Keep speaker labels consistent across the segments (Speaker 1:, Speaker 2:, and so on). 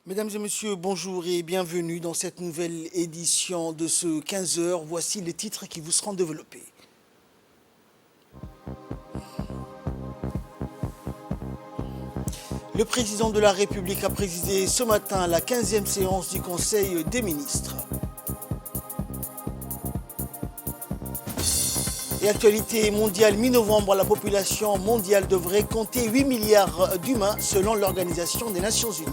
Speaker 1: Mesdames et messieurs, bonjour et bienvenue dans cette nouvelle édition de ce 15 heures. Voici les titres qui vous seront développés. Le président de la République a présidé ce matin la 15e séance du Conseil des ministres. Et actualité mondiale, mi-novembre, la population mondiale devrait compter 8 milliards d'humains selon l'Organisation des Nations Unies.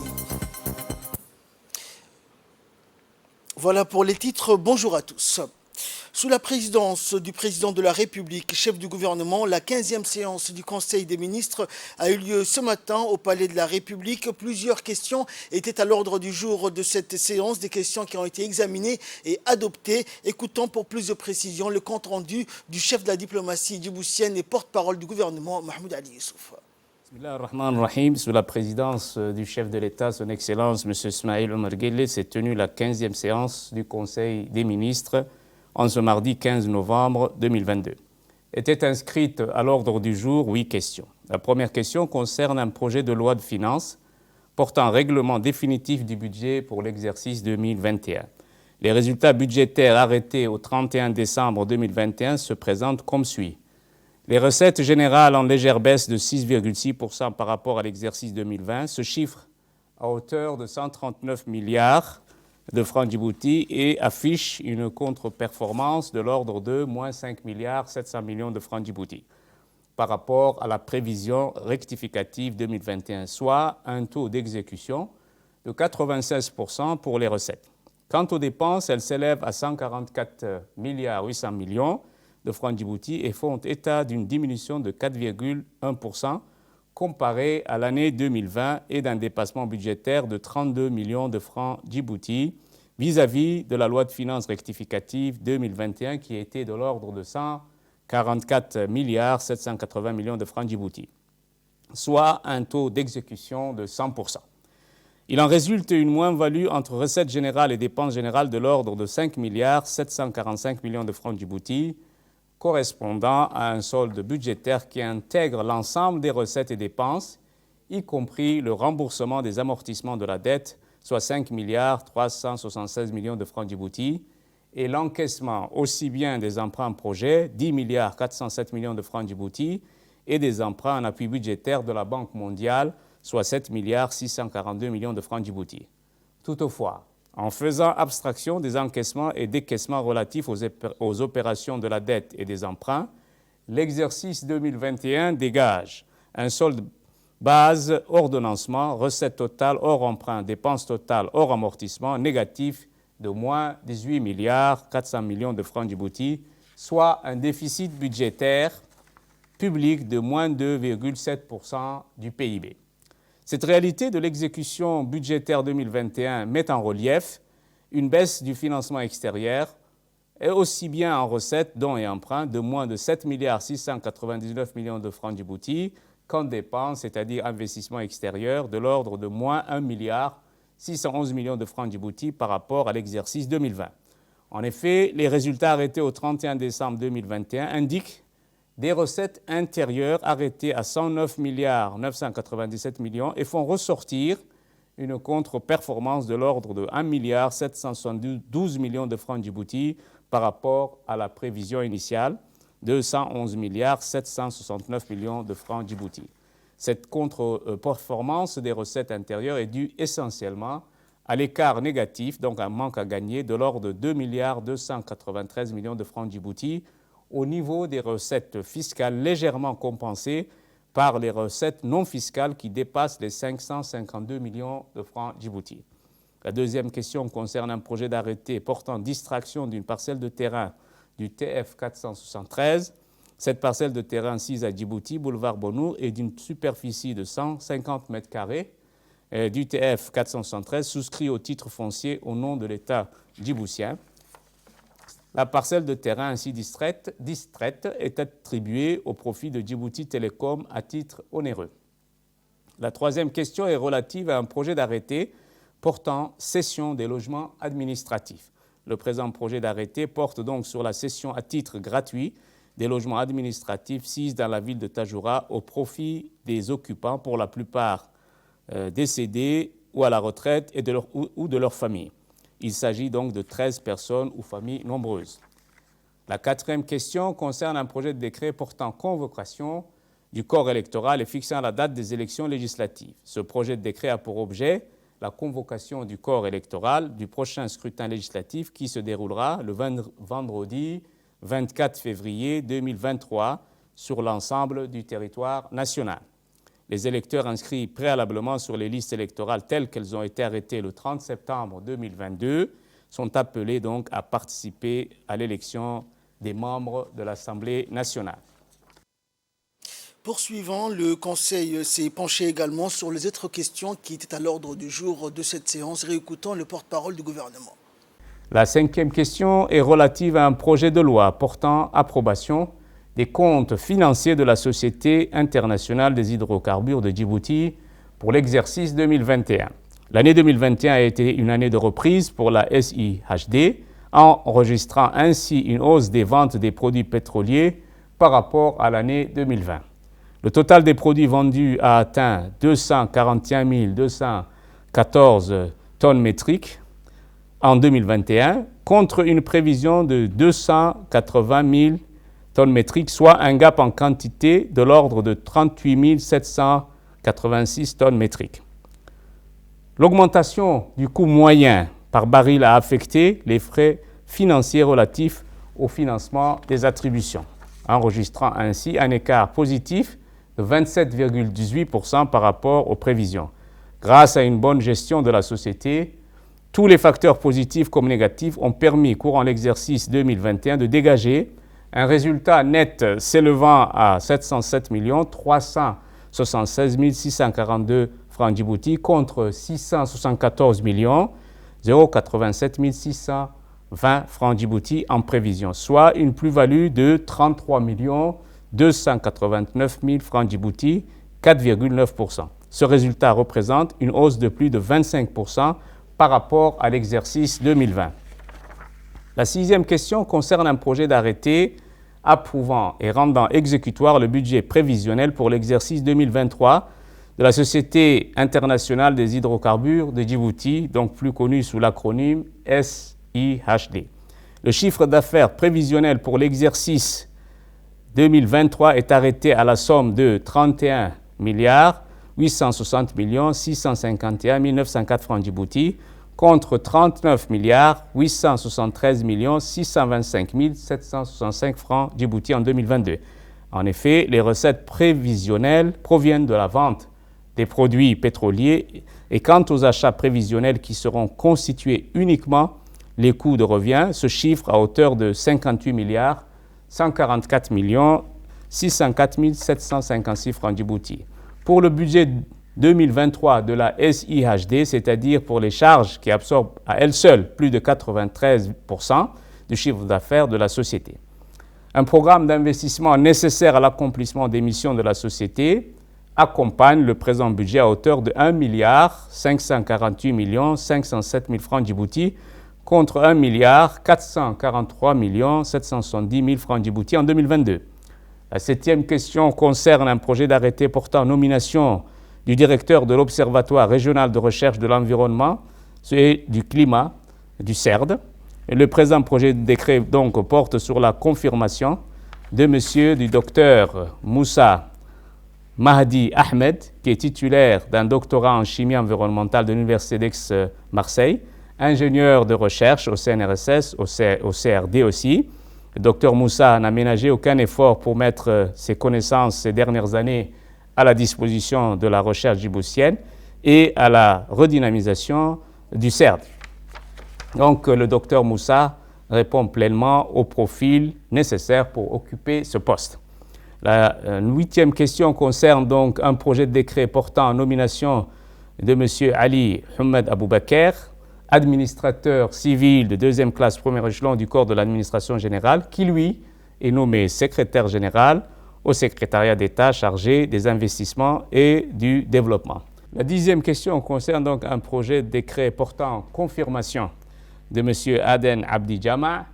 Speaker 1: Voilà pour les titres, bonjour à tous. Sous la présidence du président de la République, chef du gouvernement, la 15e séance du Conseil des ministres a eu lieu ce matin au Palais de la République. Plusieurs questions étaient à l'ordre du jour de cette séance, des questions qui ont été examinées et adoptées. Écoutons pour plus de précision le compte-rendu du chef de la diplomatie djiboutienne et porte-parole du gouvernement, Mahmoud Ali Youssouf.
Speaker 2: Bismillah ar-Rahman ar-Rahim. Sous la présidence du chef de l'État, son Excellence M. Ismaïl Omar Guelleh, s'est tenue la 15e séance du Conseil des ministres en ce mardi 15 novembre 2022. Étaient inscrites à l'ordre du jour 8 questions. La première question concerne un projet de loi de finances portant règlement définitif du budget pour l'exercice 2021. Les résultats budgétaires arrêtés au 31 décembre 2021 se présentent comme suit. Les recettes générales en légère baisse de 6,6% par rapport à l'exercice 2020 se chiffrent à hauteur de 139 milliards de francs djibouti et affichent une contre-performance de l'ordre de moins 5 milliards 700 millions de francs djibouti par rapport à la prévision rectificative 2021, soit un taux d'exécution de 96% pour les recettes. Quant aux dépenses, elles s'élèvent à 144 milliards 800 millions de francs djibouti et font état d'une diminution de 4,1% comparé à l'année 2020 et d'un dépassement budgétaire de 32 millions de francs djibouti vis-à-vis de la loi de finances rectificative 2021 qui était de l'ordre de 144 milliards 780 millions de francs djibouti, soit un taux d'exécution de 100%. Il en résulte une moins-value entre recettes générales et dépenses générales de l'ordre de 5 milliards 745 millions de francs djibouti, correspondant à un solde budgétaire qui intègre l'ensemble des recettes et dépenses, y compris le remboursement des amortissements de la dette, soit 5 milliards 376 millions de francs djibouti, et l'encaissement aussi bien des emprunts projets, 10 milliards 407 millions de francs djibouti, et des emprunts en appui budgétaire de la Banque mondiale, soit 7 milliards 642 millions de francs djibouti. Toutefois, en faisant abstraction des encaissements et décaissements relatifs aux opérations de la dette et des emprunts, l'exercice 2021 dégage un solde base ordonnancement, recettes totales hors emprunt, dépenses totales hors amortissement négatif de moins 18 milliards 400 millions de francs djibouti, soit un déficit budgétaire public de moins 2,7% du PIB. Cette réalité de l'exécution budgétaire 2021 met en relief une baisse du financement extérieur, et aussi bien en recettes, dons et emprunts, de moins de 7 milliards 699 millions de francs djibouti qu'en dépenses, c'est-à-dire investissements extérieurs, de l'ordre de moins 1 milliard 611 millions de francs djibouti par rapport à l'exercice 2020. En effet, les résultats arrêtés au 31 décembre 2021 indiquent des recettes intérieures arrêtées à 109 milliards 997 millions et font ressortir une contre-performance de l'ordre de 1 milliard 772 millions de francs djibouti par rapport à la prévision initiale de 111 milliards 769 millions de francs djibouti. Cette contre-performance des recettes intérieures est due essentiellement à l'écart négatif, donc un manque à gagner de l'ordre de 2 milliards 293 millions de francs djibouti au niveau des recettes fiscales légèrement compensées par les recettes non fiscales qui dépassent les 552 millions de francs djibouti. La deuxième question concerne un projet d'arrêté portant distraction d'une parcelle de terrain du TF 473. Cette parcelle de terrain sise à Djibouti, boulevard Bonnour, est d'une superficie de 150 mètres carrés du TF 473 souscrit au titre foncier au nom de l'État djiboutien. La parcelle de terrain ainsi distraite est attribuée au profit de Djibouti Télécom à titre onéreux. La troisième question est relative à un projet d'arrêté portant cession des logements administratifs. Le présent projet d'arrêté porte donc sur la cession à titre gratuit des logements administratifs sis dans la ville de Tajoura au profit des occupants, pour la plupart décédés ou à la retraite et ou de leur famille. Il s'agit donc de 13 personnes ou familles nombreuses. La quatrième question concerne un projet de décret portant convocation du corps électoral et fixant la date des élections législatives. Ce projet de décret a pour objet la convocation du corps électoral du prochain scrutin législatif qui se déroulera le vendredi 24 février 2023 sur l'ensemble du territoire national. Les électeurs inscrits préalablement sur les listes électorales telles qu'elles ont été arrêtées le 30 septembre 2022 sont appelés donc à participer à l'élection des membres de l'Assemblée nationale.
Speaker 1: Poursuivant, le Conseil s'est penché également sur les autres questions qui étaient à l'ordre du jour de cette séance. Réécoutons le porte-parole du gouvernement.
Speaker 2: La cinquième question est relative à un projet de loi portant approbation des comptes financiers de la Société internationale des hydrocarbures de Djibouti pour l'exercice 2021. L'année 2021 a été une année de reprise pour la SIHD, enregistrant ainsi une hausse des ventes des produits pétroliers par rapport à l'année 2020. Le total des produits vendus a atteint 241 214 tonnes métriques en 2021, contre une prévision de 280 000 tonnes métriques, soit un gap en quantité de l'ordre de 38 786 tonnes métriques. L'augmentation du coût moyen par baril a affecté les frais financiers relatifs au financement des attributions, enregistrant ainsi un écart positif de 27,18% par rapport aux prévisions. Grâce à une bonne gestion de la société, tous les facteurs positifs comme négatifs ont permis, courant l'exercice 2021, de dégager un résultat net s'élevant à 707 376 642 francs Djibouti contre 674 087 620 francs Djibouti en prévision, soit une plus-value de 33 289 000 francs Djibouti, 4,9%. Ce résultat représente une hausse de plus de 25% par rapport à l'exercice 2020. La sixième question concerne un projet d'arrêté approuvant et rendant exécutoire le budget prévisionnel pour l'exercice 2023 de la Société internationale des hydrocarbures de Djibouti, donc plus connue sous l'acronyme SIHD. Le chiffre d'affaires prévisionnel pour l'exercice 2023 est arrêté à la somme de 31 860 651 904 francs Djibouti contre 39 873 625 765 francs Djibouti en 2022. En effet, les recettes prévisionnelles proviennent de la vente des produits pétroliers et quant aux achats prévisionnels qui seront constitués uniquement les coûts de revient se chiffrent à hauteur de 58 144 604 756 francs Djibouti. Pour le budget 2023 de la SIHD, c'est-à-dire pour les charges qui absorbent à elles seules plus de 93% du chiffre d'affaires de la société. Un programme d'investissement nécessaire à l'accomplissement des missions de la société accompagne le présent budget à hauteur de 1 548 507 000 francs Djibouti contre 1 443 770 000 francs Djibouti en 2022. La septième question concerne un projet d'arrêté portant nomination du directeur de l'Observatoire régional de recherche de l'environnement et du climat du CERD. Et le présent projet de décret donc porte sur la confirmation de du docteur Moussa Mahdi Ahmed, qui est titulaire d'un doctorat en chimie environnementale de l'Université d'Aix-Marseille, ingénieur de recherche au CNRSS, au CRD aussi. Le docteur Moussa n'a ménagé aucun effort pour mettre ses connaissances ces dernières années à la disposition de la recherche djiboutienne et à la redynamisation du CERD. Donc le docteur Moussa répond pleinement au profil nécessaire pour occuper ce poste. La huitième question concerne donc un projet de décret portant en nomination de M. Ali Ahmed Aboubakar, administrateur civil de deuxième classe premier échelon du corps de l'administration générale, qui lui est nommé secrétaire général au secrétariat d'État chargé des investissements et du développement. La dixième question concerne donc un projet de décret portant confirmation de M. Aden Abdi Jama,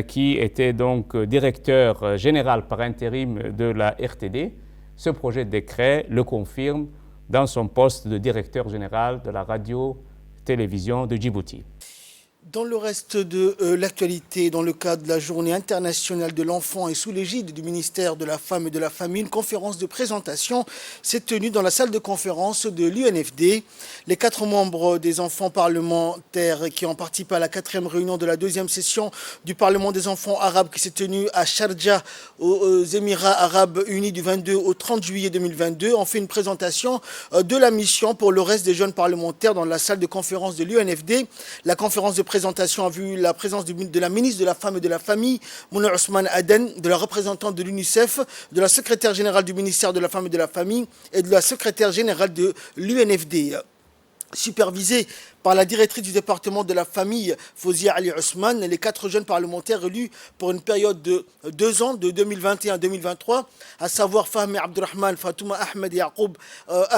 Speaker 2: qui était donc directeur général par intérim de la RTD. Ce projet de décret le confirme dans son poste de directeur général de la radio-télévision de Djibouti.
Speaker 1: Dans le reste de l'actualité, dans le cadre de la Journée internationale de l'enfant et sous l'égide du ministère de la Femme et de la Famille, une conférence de présentation s'est tenue dans la salle de conférence de l'UNFD. Les 4 membres des enfants parlementaires qui ont participé à la 4e réunion de la 2e session du Parlement des enfants arabes qui s'est tenue à Sharjah, aux Émirats arabes unis du 22 au 30 juillet 2022, ont fait une présentation de la mission pour le reste des jeunes parlementaires dans la salle de conférence de l'UNFD. La conférence de présentation a vu la présence de la ministre de la Femme et de la Famille, Mouna Ousmane Aden, de la représentante de l'UNICEF, de la secrétaire générale du ministère de la Femme et de la Famille et de la secrétaire générale de l'UNFD. Supervisée par la directrice du département de la famille, Fouzia Ali Ousmane, les 4 jeunes parlementaires élus pour une période de 2 ans, de 2021 à 2023, à savoir Fahmi Abdurrahman, Fatouma Ahmed, Yacoub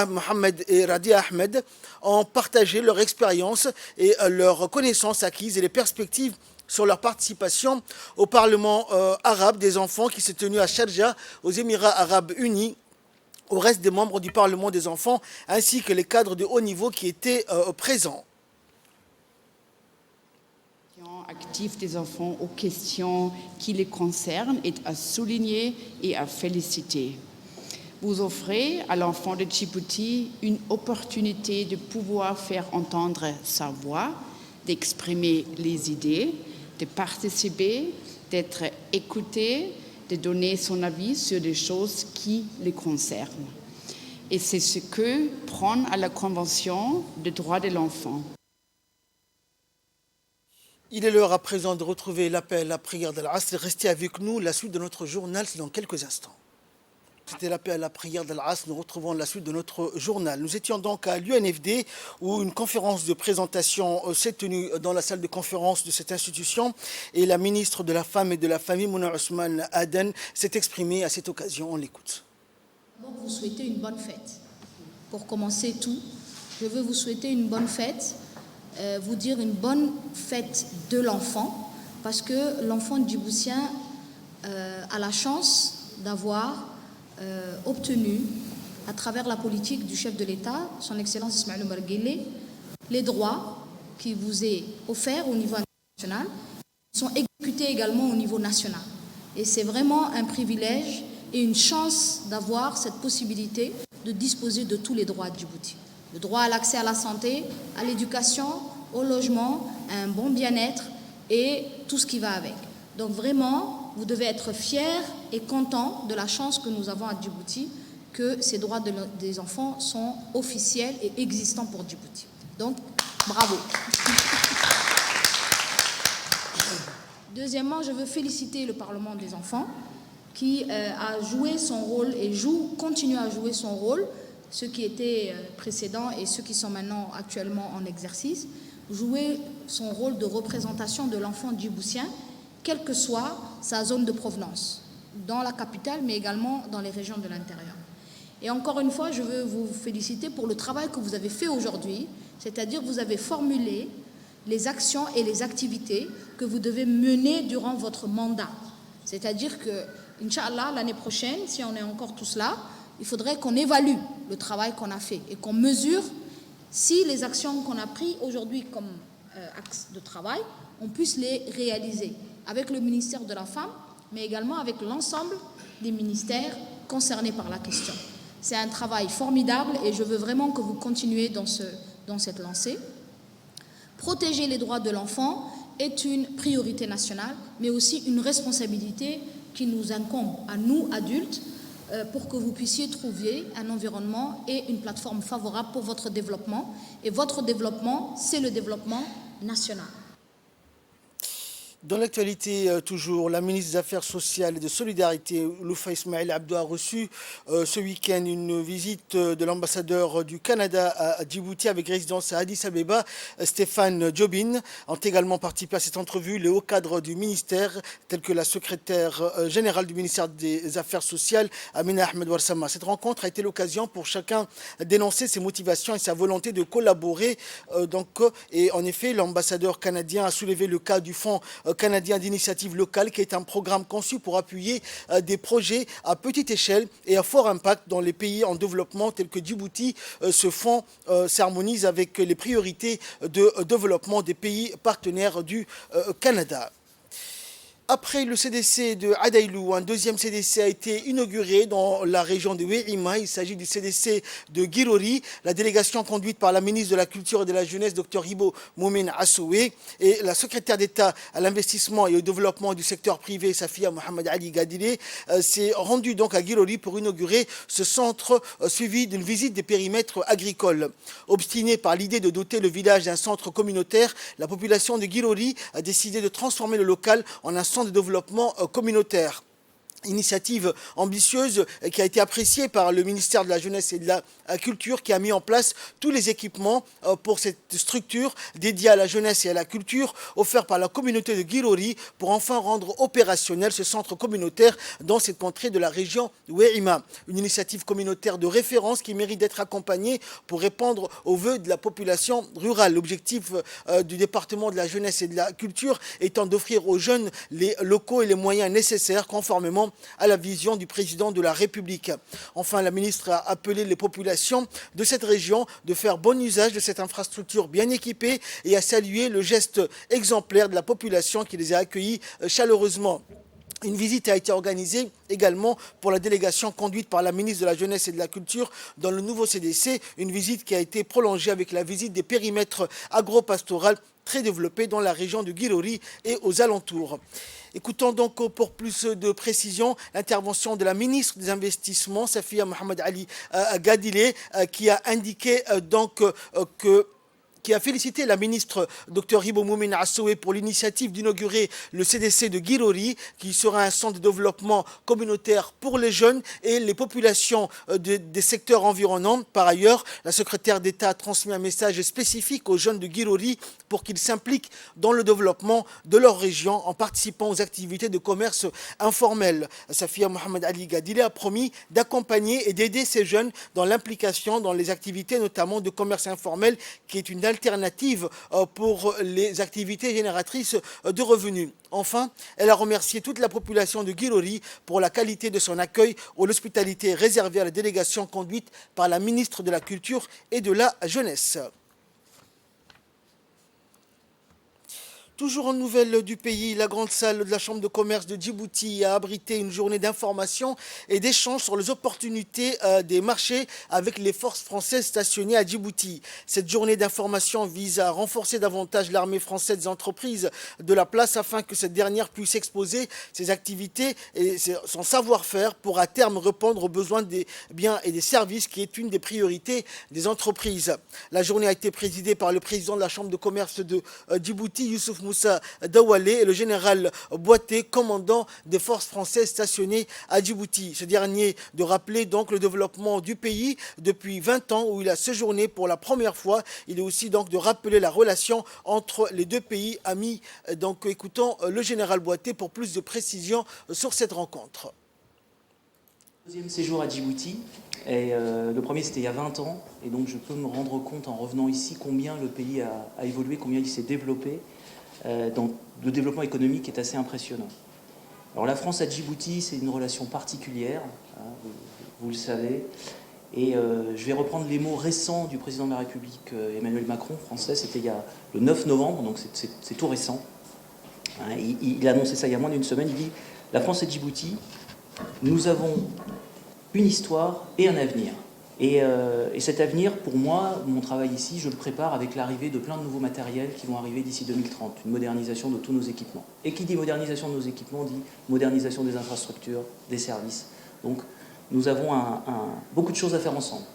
Speaker 1: Mohamed et Radia Ahmed, ont partagé leur expérience et leurs connaissances acquises et les perspectives sur leur participation au Parlement arabe des enfants qui s'est tenu à Sharjah, aux Émirats arabes unis, au reste des membres du Parlement des enfants, ainsi que les cadres de haut niveau qui étaient présents.
Speaker 3: Actif des enfants aux questions qui les concernent est à souligner et à féliciter. Vous offrez à l'enfant de Djibouti une opportunité de pouvoir faire entendre sa voix, d'exprimer les idées, de participer, d'être écouté, de donner son avis sur des choses qui les concernent. Et c'est ce que prône à la Convention des droits de l'enfant.
Speaker 1: Il est l'heure à présent de retrouver l'appel à prière de l'Asr. Restez avec nous, la suite de notre journal, c'est dans quelques instants. C'était l'appel à la prière de l'Asr. Nous retrouvons la suite de notre journal. Nous étions donc à l'UNFD où une conférence de présentation s'est tenue dans la salle de conférence de cette institution et la ministre de la Femme et de la Famille, Mouna Ousmane Aden, s'est exprimée à cette occasion. On l'écoute.
Speaker 4: Donc vous souhaitez une bonne fête. Pour commencer tout, je veux vous souhaiter une bonne fête, vous dire une bonne fête de l'enfant, parce que l'enfant djiboutien a la chance d'avoir obtenu, à travers la politique du chef de l'État, son Excellence Ismaïl Omar Guelleh, les droits qui vous est offerts au niveau international sont exécutés également au niveau national. Et c'est vraiment un privilège et une chance d'avoir cette possibilité de disposer de tous les droits de Djibouti. Le droit à l'accès à la santé, à l'éducation, au logement, à un bon bien-être et tout ce qui va avec. Donc vraiment, vous devez être fiers et contents de la chance que nous avons à Djibouti, que ces droits des enfants sont officiels et existants pour Djibouti. Donc, bravo. Deuxièmement, je veux féliciter le Parlement des enfants qui a joué son rôle et continue à jouer son rôle, ceux qui étaient précédents et ceux qui sont maintenant actuellement en exercice, jouer son rôle de représentation de l'enfant djiboutien, quelle que soit sa zone de provenance, dans la capitale, mais également dans les régions de l'intérieur. Et encore une fois, je veux vous féliciter pour le travail que vous avez fait aujourd'hui, c'est-à-dire que vous avez formulé les actions et les activités que vous devez mener durant votre mandat. C'est-à-dire que, Inch'Allah, l'année prochaine, si on est encore tous là, il faudrait qu'on évalue le travail qu'on a fait et qu'on mesure si les actions qu'on a prises aujourd'hui comme axe de travail, on puisse les réaliser avec le ministère de la Femme, mais également avec l'ensemble des ministères concernés par la question. C'est un travail formidable et je veux vraiment que vous continuiez dans cette lancée. Protéger les droits de l'enfant est une priorité nationale, mais aussi une responsabilité qui nous incombe à nous, adultes, pour que vous puissiez trouver un environnement et une plateforme favorable pour votre développement. Et votre développement, c'est le développement national.
Speaker 1: Dans l'actualité, toujours, la ministre des Affaires sociales et de Solidarité, Loufa Ismail Abdo, a reçu ce week-end une visite de l'ambassadeur du Canada à Djibouti avec résidence à Addis Abeba, Stéphane Jobin. Ont également participé à cette entrevue les hauts cadres du ministère, tels que la secrétaire générale du ministère des Affaires sociales, Amina Ahmed Warsama. Cette rencontre a été l'occasion pour chacun d'énoncer ses motivations et sa volonté de collaborer. Et en effet, l'ambassadeur canadien a soulevé le cas du fonds canadien d'initiative locale, qui est un programme conçu pour appuyer des projets à petite échelle et à fort impact dans les pays en développement tels que Djibouti. Ce fonds s'harmonise avec les priorités de développement des pays partenaires du Canada. Après le CDC de Adailou, un deuxième CDC a été inauguré dans la région de Wehima. Il s'agit du CDC de Guirori. La délégation conduite par la ministre de la Culture et de la Jeunesse, Dr Hibo Moumen Assoué, et la secrétaire d'État à l'investissement et au développement du secteur privé, Safia Mohamed Ali Gadile, s'est rendue donc à Guirori pour inaugurer ce centre suivi d'une visite des périmètres agricoles. Obstinée par l'idée de doter le village d'un centre communautaire, la population de Guirori a décidé de transformer le local en un centre de développement communautaire. Initiative ambitieuse qui a été appréciée par le ministère de la Jeunesse et de la Culture, qui a mis en place tous les équipements pour cette structure dédiée à la jeunesse et à la culture, offert par la communauté de Guirori, pour enfin rendre opérationnel ce centre communautaire dans cette contrée de la région de Wehima. Une initiative communautaire de référence qui mérite d'être accompagnée pour répondre aux vœux de la population rurale. L'objectif du département de la jeunesse et de la culture étant d'offrir aux jeunes les locaux et les moyens nécessaires conformément à la vision du président de la République. Enfin, la ministre a appelé les populations de cette région de faire bon usage de cette infrastructure bien équipée et à saluer le geste exemplaire de la population qui les a accueillis chaleureusement. Une visite a été organisée également pour la délégation conduite par la ministre de la Jeunesse et de la Culture dans le nouveau CDC, une visite qui a été prolongée avec la visite des périmètres agro-pastoraux très développés dans la région de Guirori et aux alentours. Écoutons donc pour plus de précision l'intervention de la ministre des Investissements, Safia Mohamed Ali Gadile, qui a indiqué qui a félicité la ministre Dr Hibo Moumen Assoué pour l'initiative d'inaugurer le CDC de Guirori, qui sera un centre de développement communautaire pour les jeunes et les populations des secteurs environnants. Par ailleurs, la secrétaire d'État a transmis un message spécifique aux jeunes de Guirori pour qu'ils s'impliquent dans le développement de leur région en participant aux activités de commerce informel. Safia Mohamed Ali Gadile a promis d'accompagner et d'aider ces jeunes dans l'implication dans les activités notamment de commerce informel, qui est une alternative pour les activités génératrices de revenus. Enfin, elle a remercié toute la population de Guirori pour la qualité de son accueil ou l'hospitalité réservée à la délégation conduite par la ministre de la Culture et de la Jeunesse. Toujours en nouvelles du pays, la grande salle de la Chambre de commerce de Djibouti a abrité une journée d'information et d'échange sur les opportunités des marchés avec les forces françaises stationnées à Djibouti. Cette journée d'information vise à renforcer davantage l'armée française des entreprises de la place afin que cette dernière puisse exposer ses activités et son savoir-faire pour à terme répondre aux besoins des biens et des services, qui est une des priorités des entreprises. La journée a été présidée par le président de la Chambre de commerce de Djibouti, Youssouf Moussa Dawale, et le général Boité, commandant des forces françaises stationnées à Djibouti. Ce dernier de rappeler donc le développement du pays depuis 20 ans où il a séjourné pour la première fois. Il est aussi donc de rappeler la relation entre les deux pays amis. Donc écoutons le général Boité pour plus de précisions sur cette rencontre.
Speaker 5: Deuxième séjour à Djibouti, et le premier c'était il y a 20 ans, et donc je peux me rendre compte en revenant ici combien le pays a évolué, combien il s'est développé. Le développement économique est assez impressionnant. Alors la France à Djibouti, c'est une relation particulière, hein, vous le savez, et je vais reprendre les mots récents du président de la République Emmanuel Macron, français, c'était il y a le 9 novembre, donc c'est tout récent. Hein, il a annoncé ça il y a moins d'une semaine, il dit « La France et Djibouti, nous avons une histoire et un avenir. » Et cet avenir, pour moi, mon travail ici, je le prépare avec l'arrivée de plein de nouveaux matériels qui vont arriver d'ici 2030, une modernisation de tous nos équipements. Et qui dit modernisation de nos équipements, dit modernisation des infrastructures, des services. Donc nous avons beaucoup de choses à faire ensemble.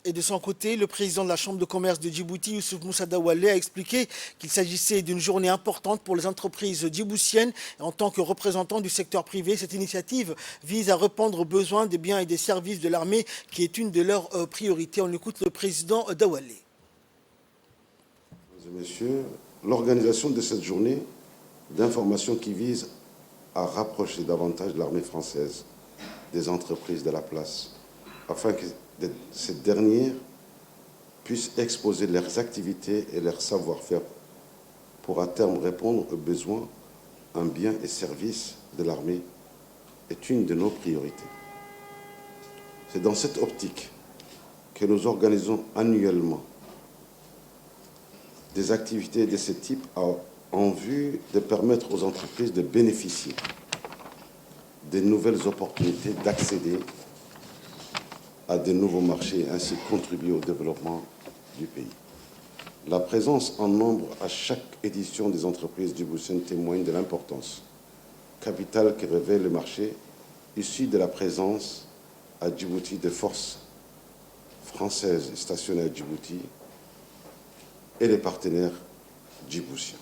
Speaker 1: Et de son côté, le président de la Chambre de commerce de Djibouti, Youssouf Moussa Dawale, a expliqué qu'il s'agissait d'une journée importante pour les entreprises djiboutiennes. Et en tant que représentant du secteur privé, cette initiative vise à répondre aux besoins des biens et des services de l'armée, qui est une de leurs priorités. On écoute le président Dawale.
Speaker 6: Mesdames et messieurs, l'organisation de cette journée d'information qui vise à rapprocher davantage l'armée française des entreprises de la place, afin que ces dernières puissent exposer leurs activités et leur savoir-faire pour à terme répondre aux besoins en biens et services de l'armée est une de nos priorités. C'est dans cette optique que nous organisons annuellement des activités de ce type en vue de permettre aux entreprises de bénéficier de nouvelles opportunités d'accéder à de nouveaux marchés et ainsi contribuer au développement du pays. La présence en nombre à chaque édition des entreprises djiboutiennes témoigne de l'importance capitale que révèle le marché issu de la présence à Djibouti de forces françaises stationnées à Djibouti et les partenaires djiboutiens.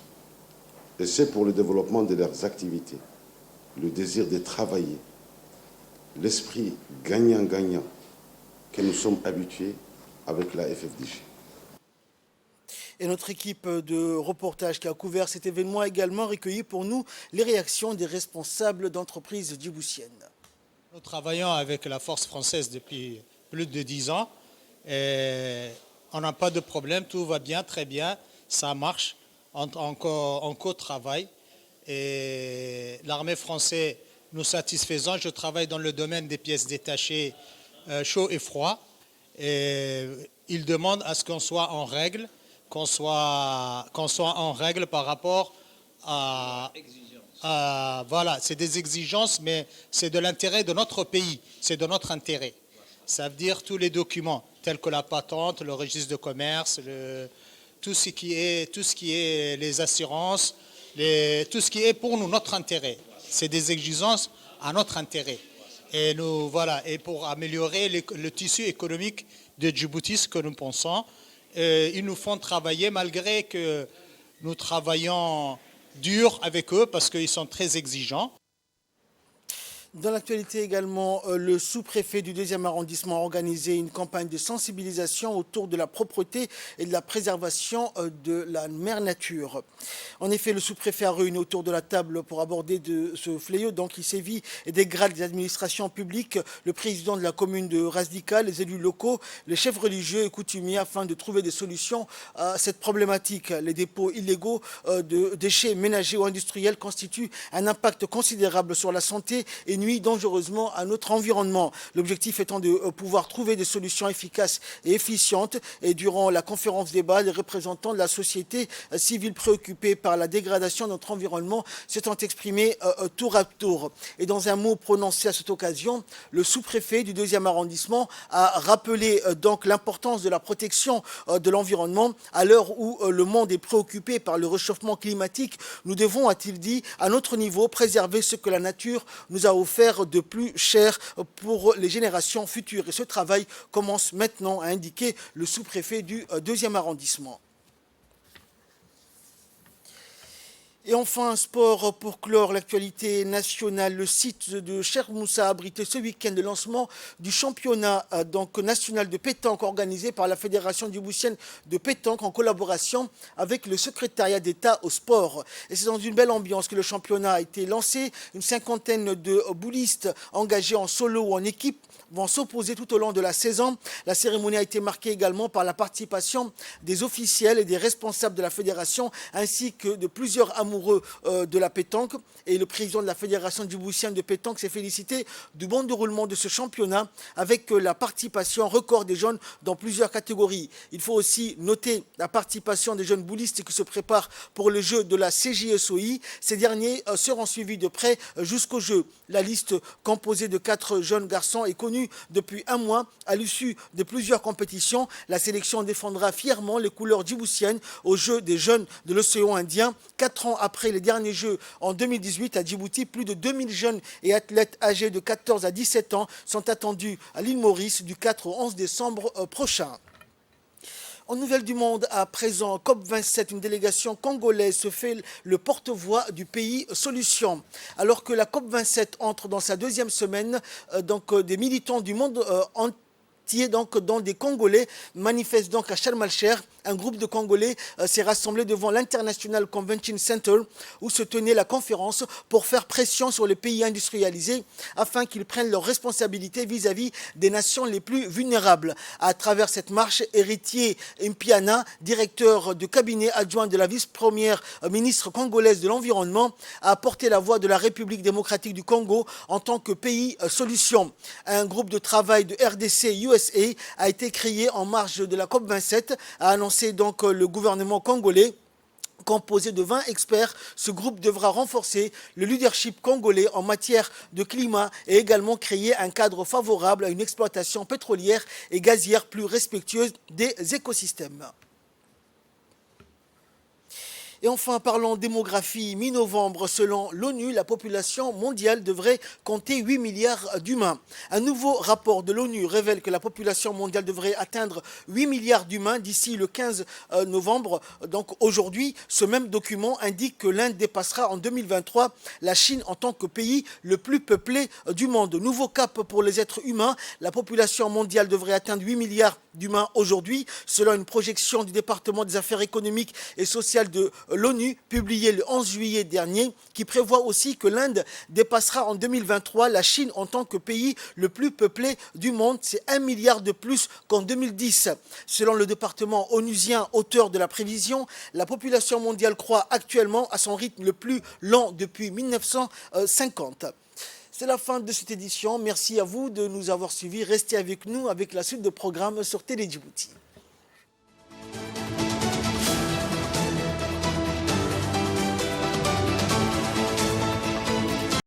Speaker 6: Et c'est pour le développement de leurs activités, le désir de travailler, l'esprit gagnant-gagnant que nous sommes habitués avec la FFDJ.
Speaker 1: Et notre équipe de reportage qui a couvert cet événement a également recueilli pour nous les réactions des responsables d'entreprises djiboutiennes.
Speaker 7: Nous travaillons avec la force française depuis plus de 10 ans. Et on n'a pas de problème, tout va bien, très bien, ça marche, on co-travaille. Et l'armée française nous satisfaisant, je travaille dans le domaine des pièces détachées chaud et froid. Et ils demandent à ce qu'on soit en règle, qu'on soit en règle par rapport à voilà, c'est des exigences, mais c'est de l'intérêt de notre pays, c'est de notre intérêt. Ça veut dire tous les documents, tels que la patente, le registre de commerce, tout ce qui est les assurances, tout ce qui est pour nous notre intérêt. C'est des exigences à notre intérêt. Et nous, voilà, et pour améliorer le tissu économique de Djibouti, ce que nous pensons, ils nous font travailler malgré que nous travaillons dur avec eux parce qu'ils sont très exigeants.
Speaker 1: Dans l'actualité également, le sous-préfet du 2e arrondissement a organisé une campagne de sensibilisation autour de la propreté et de la préservation de la mère nature. En effet, le sous-préfet a réuni autour de la table pour aborder ce fléau qui sévit et dégrade les administrations publiques, le président de la commune de Razdika, les élus locaux, les chefs religieux et coutumiers afin de trouver des solutions à cette problématique. Les dépôts illégaux de déchets ménagers ou industriels constituent un impact considérable sur la santé et nuit dangereusement à notre environnement. L'objectif étant de pouvoir trouver des solutions efficaces et efficientes. Et durant la conférence débat, les représentants de la société civile préoccupés par la dégradation de notre environnement s'étant exprimés tour à tour. Et dans un mot prononcé à cette occasion, le sous-préfet du 2e arrondissement a rappelé donc l'importance de la protection de l'environnement à l'heure où le monde est préoccupé par le réchauffement climatique. Nous devons, a-t-il dit, à notre niveau, préserver ce que la nature nous a offert de plus cher pour les générations futures. Et ce travail commence maintenant, à indiquer le sous-préfet du 2e arrondissement. Et enfin, un sport pour clore l'actualité nationale. Le site de Chermoussa a abrité ce week-end le lancement du championnat national de pétanque organisé par la Fédération djiboutienne de pétanque en collaboration avec le secrétariat d'État au sport. Et c'est dans une belle ambiance que le championnat a été lancé. Une cinquantaine de boulistes engagés en solo ou en équipe vont s'opposer tout au long de la saison. La cérémonie a été marquée également par la participation des officiels et des responsables de la fédération ainsi que de plusieurs amoureux de la pétanque. Et le président de la Fédération djiboutienne de pétanque s'est félicité du bon déroulement de ce championnat avec la participation record des jeunes dans plusieurs catégories. Il faut aussi noter la participation des jeunes boulistes qui se préparent pour le jeu de la CJSOI. Ces derniers seront suivis de près jusqu'au jeu. La liste composée de 4 jeunes garçons est connue depuis un mois. À l'issue de plusieurs compétitions, la sélection défendra fièrement les couleurs djiboutiennes aux Jeux des jeunes de l'océan Indien. 4 ans après les derniers Jeux en 2018 à Djibouti, plus de 2000 jeunes et athlètes âgés de 14 à 17 ans sont attendus à l'île Maurice du 4 au 11 décembre prochain. En nouvelles du monde, à présent, COP27, une délégation congolaise se fait le porte-voix du pays Solution. Alors que la COP27 entre dans sa 2e semaine, des militants du monde donc dont des Congolais manifestent donc à Sharm el-Sheikh. Un groupe de Congolais s'est rassemblé devant l'International Convention Center où se tenait la conférence pour faire pression sur les pays industrialisés afin qu'ils prennent leurs responsabilités vis-à-vis des nations les plus vulnérables. À travers cette marche, Héritier Mpiana, directeur du cabinet adjoint de la vice-première ministre congolaise de l'Environnement, a porté la voix de la République démocratique du Congo en tant que pays solution. Un groupe de travail de RDC-USA a été créé en marge de la COP27, a annoncé donc le gouvernement congolais. Composé de 20 experts, ce groupe devra renforcer le leadership congolais en matière de climat et également créer un cadre favorable à une exploitation pétrolière et gazière plus respectueuse des écosystèmes. Et enfin, parlons démographie. Mi-novembre, selon l'ONU, la population mondiale devrait compter 8 milliards d'humains. Un nouveau rapport de l'ONU révèle que la population mondiale devrait atteindre 8 milliards d'humains d'ici le 15 novembre. Donc aujourd'hui, ce même document indique que l'Inde dépassera en 2023 la Chine en tant que pays le plus peuplé du monde. Nouveau cap pour les êtres humains. La population mondiale devrait atteindre 8 milliards d'humains aujourd'hui, selon une projection du département des affaires économiques et sociales de l'ONU, publiée le 11 juillet dernier, qui prévoit aussi que l'Inde dépassera en 2023 la Chine en tant que pays le plus peuplé du monde. C'est 1 milliard de plus qu'en 2010. Selon le département onusien, auteur de la prévision, la population mondiale croît actuellement à son rythme le plus lent depuis 1950. C'est la fin de cette édition. Merci à vous de nous avoir suivis. Restez avec nous avec la suite de programmes sur Télé Djibouti.